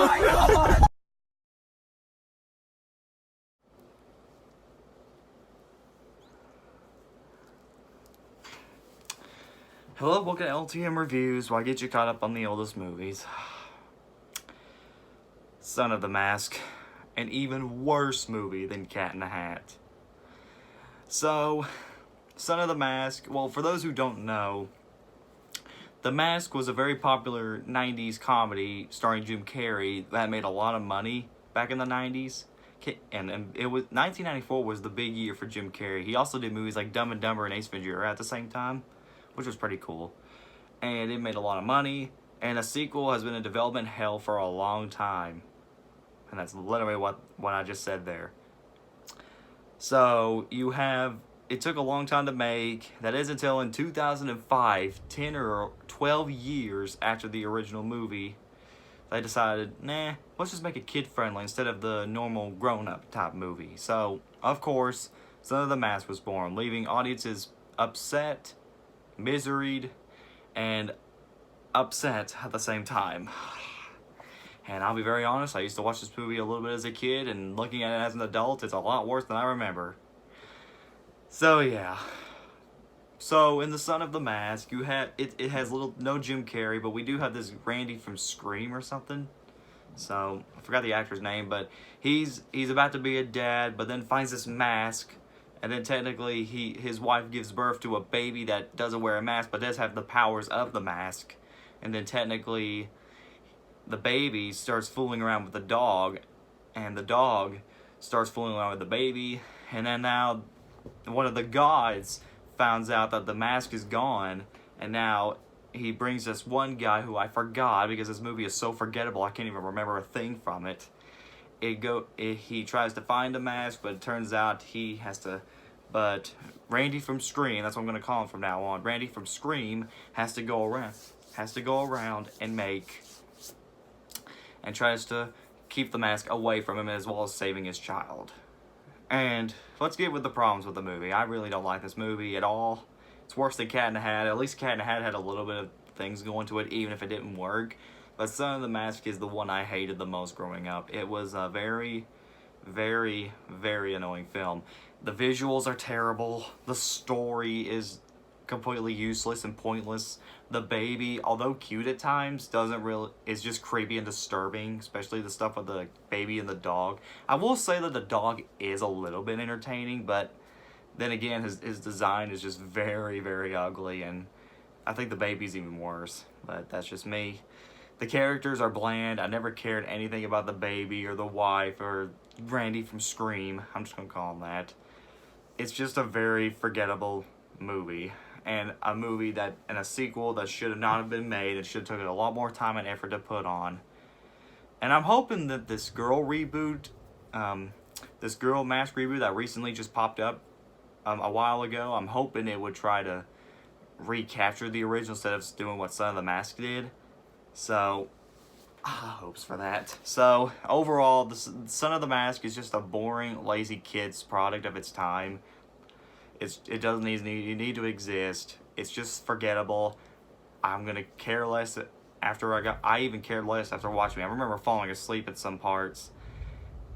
my god! Hello, welcome to LTM Reviews, where I get you caught up on the oldest movies. Son of the Mask, an even worse movie than Cat in the Hat. So, Son of the Mask, well, for those who don't know, The Mask was a very popular 90s comedy starring Jim Carrey that made a lot of money back in the 90s. And it was 1994 was the big year for Jim Carrey. He also did movies like Dumb and Dumber and Ace Ventura at the same time, which was pretty cool. And it made a lot of money, and a sequel has been in development hell for a long time. And that's literally what I just said there. So, it took a long time to make. That is until in 2005, 10 or 12 years after the original movie, they decided, nah, let's just make it kid-friendly instead of the normal grown-up type movie. So, of course, Son of the Mask was born, leaving audiences upset, miseried, and upset at the same time. And I'll be very honest, I used to watch this movie a little bit as a kid, and looking at it as an adult, it's a lot worse than I remember. So yeah. So in the Son of the Mask, you have it has no Jim Carrey, but we do have this Randy from Scream or something. So I forgot the actor's name, but he's about to be a dad, but then finds this mask. And then technically, his wife gives birth to a baby that doesn't wear a mask, but does have the powers of the mask. And then technically, the baby starts fooling around with the dog, and the dog starts fooling around with the baby. And then now, one of the gods finds out that the mask is gone, and now he brings this one guy who I forgot, because this movie is so forgettable, I can't even remember a thing from it. He tries to find a mask, but it turns out he has to. But Randy from Scream, that's what I'm gonna call him from now on. Randy from Scream has to go around and tries to keep the mask away from him, as well as saving his child. And let's get with the problems with the movie. I really don't like this movie at all. It's worse than Cat in the Hat. At least Cat in the Hat had a little bit of things going to it, even if it didn't work. But Son of the Mask is the one I hated the most growing up. It was a very, very, very annoying film. The visuals are terrible. The story is completely useless and pointless. The baby, although cute at times, is just creepy and disturbing, especially the stuff with the baby and the dog. I will say that the dog is a little bit entertaining, but then again, his design is just very, very ugly, and I think the baby's even worse, but that's just me. The characters are bland. I never cared anything about the baby or the wife or Randy from Scream. I'm just going to call him that. It's just a very forgettable movie. And a movie and a sequel that should have not have been made. It should have taken a lot more time and effort to put on. And I'm hoping that this Girl reboot, this Girl Mask reboot that recently just popped up a while ago, I'm hoping it would try to recapture the original instead of doing what Son of the Mask did. So, hopes for that. So, overall, the Son of the Mask is just a boring, lazy kids product of its time. It doesn't need to exist. It's just forgettable. I'm gonna care less I even cared less after watching it. I remember falling asleep at some parts,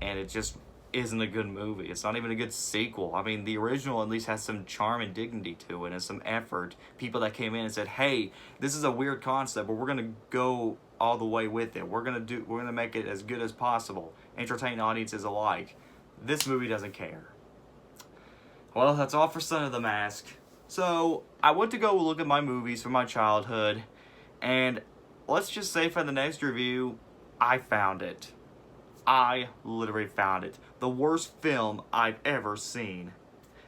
and it just isn't a good movie. It's not even a good sequel. I mean, the original at least has some charm and dignity to it and some effort. People that came in and said, hey, this is a weird concept, but we're gonna go all the way with it. We're gonna make it as good as possible, entertain audiences alike. This movie doesn't care. Well, that's all for Son of the Mask. So, I went to go look at my movies from my childhood, and let's just say for the next review, I found it. I literally found it. The worst film I've ever seen.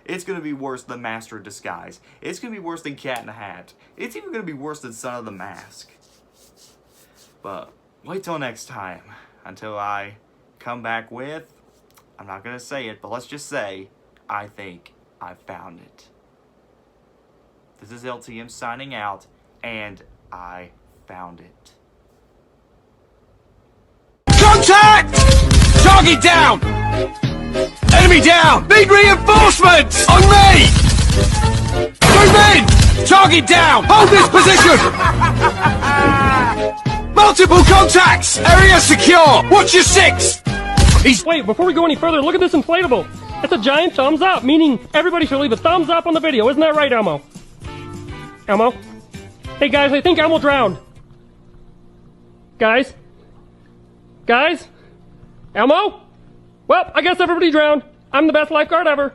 It's going to be worse than Master of Disguise. It's going to be worse than Cat in the Hat. It's even going to be worse than Son of the Mask. But wait till next time until I come back with, I'm not going to say it, but let's just say, I think I found it. This is LTM signing out, and I found it. Contact! Target down! Enemy down! Need reinforcements! On me! Move in! Target down! Hold this position! Multiple contacts! Area secure! Watch your six! Wait, before we go any further, look at this inflatable. It's a giant thumbs up, meaning everybody should leave a thumbs up on the video. Isn't that right, Elmo? Elmo? Hey guys, I think Elmo drowned. Guys? Guys? Elmo? Well, I guess everybody drowned. I'm the best lifeguard ever.